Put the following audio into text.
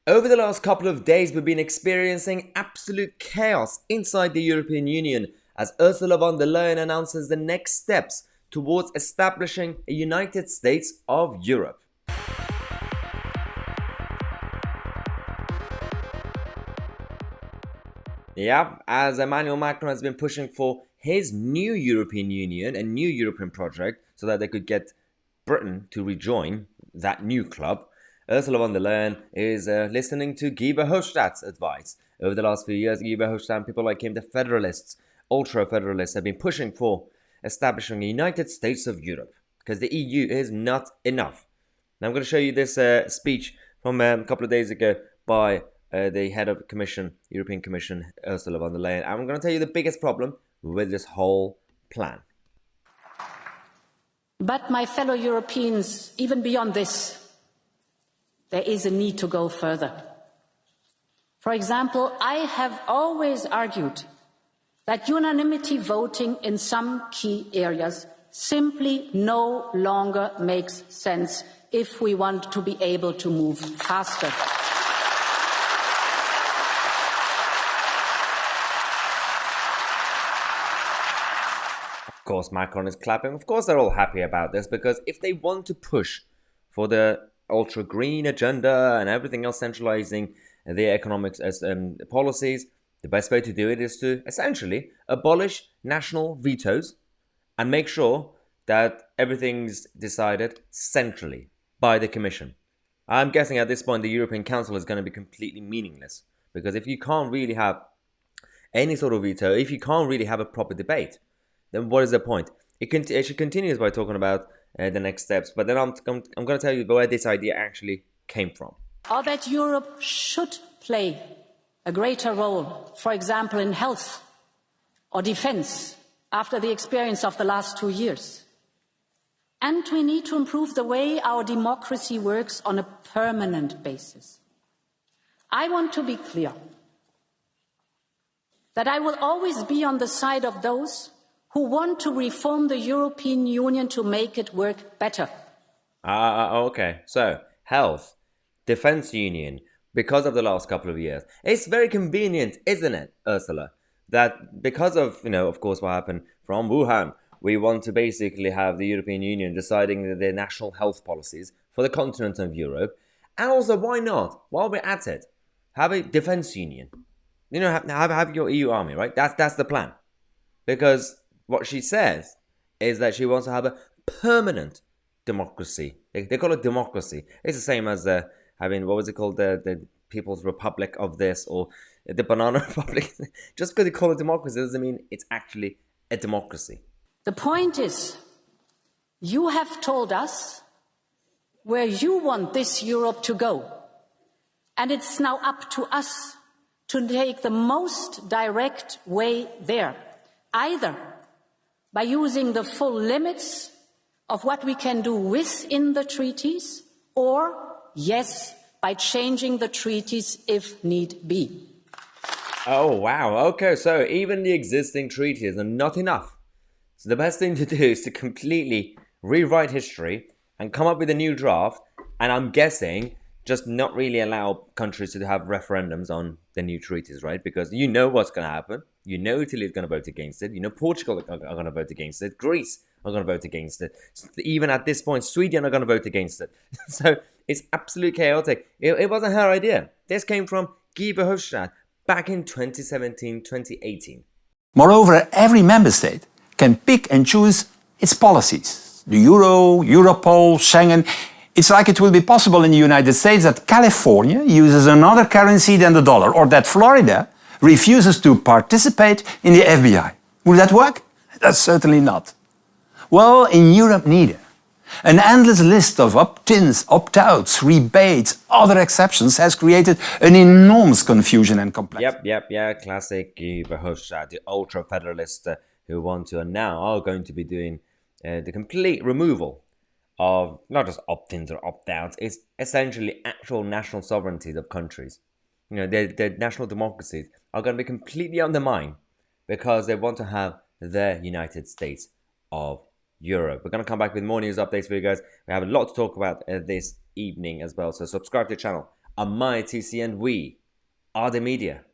Over the last couple of days, we've been experiencing absolute chaos inside the European Union as Ursula von der Leyen announces the next steps towards establishing a United States of Europe. Yeah, as Emmanuel Macron has been pushing for his new European Union, a new European project, so that they could get Britain to rejoin that new club, Ursula von der Leyen is listening to Guy Verhofstadt's advice. Over the last few years, Guy Verhofstadt and people like him, the federalists, ultra-federalists, have been pushing for establishing a United States of Europe, because the EU is not enough. Now I'm going to show you this speech from a couple of days ago by the head of Commission, European Commission, Ursula von der Leyen. I'm going to tell you the biggest problem with this whole plan. But my fellow Europeans, even beyond this, there is a need to go further. For example, I have always argued that unanimity voting in some key areas simply no longer makes sense if we want to be able to move faster. Of course, Macron is clapping. Of course, they're all happy about this, because if they want to push for the ultra-green agenda and everything else, centralizing their economics as policies, the best way to do it is to essentially abolish national vetoes and make sure that everything's decided centrally by the Commission. I'm guessing at this point the European Council is going to be completely meaningless, because if you can't really have any sort of veto, if you can't really have a proper debate, then what is the point? She continues by talking about the next steps, but then I'm going to tell you where this idea actually came from. Or that Europe should play a greater role, for example, in health or defense, after the experience of the last 2 years. And we need to improve the way our democracy works on a permanent basis. I want to be clear that I will always be on the side of those who want to reform the European Union to make it work better. Okay. So, health, defense union, because of the last couple of years. It's very convenient, isn't it, Ursula, that because of, of course, what happened from Wuhan, we want to basically have the European Union deciding their national health policies for the continent of Europe. And also, why not, while we're at it, have a defense union? Have your EU army, right? That's the plan. Because what she says is that she wants to have a permanent democracy. They call it democracy. It's the same as having, what was it called, the People's Republic of this, or the Banana Republic. Just because they call it democracy doesn't mean it's actually a democracy. The point is, you have told us where you want this Europe to go. And it's now up to us to take the most direct way there, either by using the full limits of what we can do within the treaties, or, yes, by changing the treaties if need be. Oh, wow. Okay, so even the existing treaties are not enough. So the best thing to do is to completely rewrite history and come up with a new draft, and I'm guessing just not really allow countries to have referendums on the new treaties, right? Because you know what's going to happen. You know Italy is going to vote against it. You know Portugal are going to vote against it. Greece are going to vote against it. Even at this point, Sweden are going to vote against it. So it's absolutely chaotic. It wasn't her idea. This came from Guy Verhofstadt back in 2017, 2018. Moreover, every member state can pick and choose its policies. The euro, Europol, Schengen. It's like it will be possible in the United States that California uses another currency than the dollar, or that Florida refuses to participate in the FBI. Will that work? That's certainly not. Well, in Europe neither. An endless list of opt-ins, opt-outs, rebates, other exceptions has created an enormous confusion and complexity. Yep. Classic Guy Verhofstadt, the ultra-federalists who want to and now are going to be doing the complete removal of not just opt-ins or opt-outs. It's essentially actual national sovereignties of countries. Their national democracies are going to be completely undermined because they want to have their United States of Europe. We're going to come back with more news updates for you guys. We have a lot to talk about this evening as well. So subscribe to the channel. are my, Tousi, and we are the media.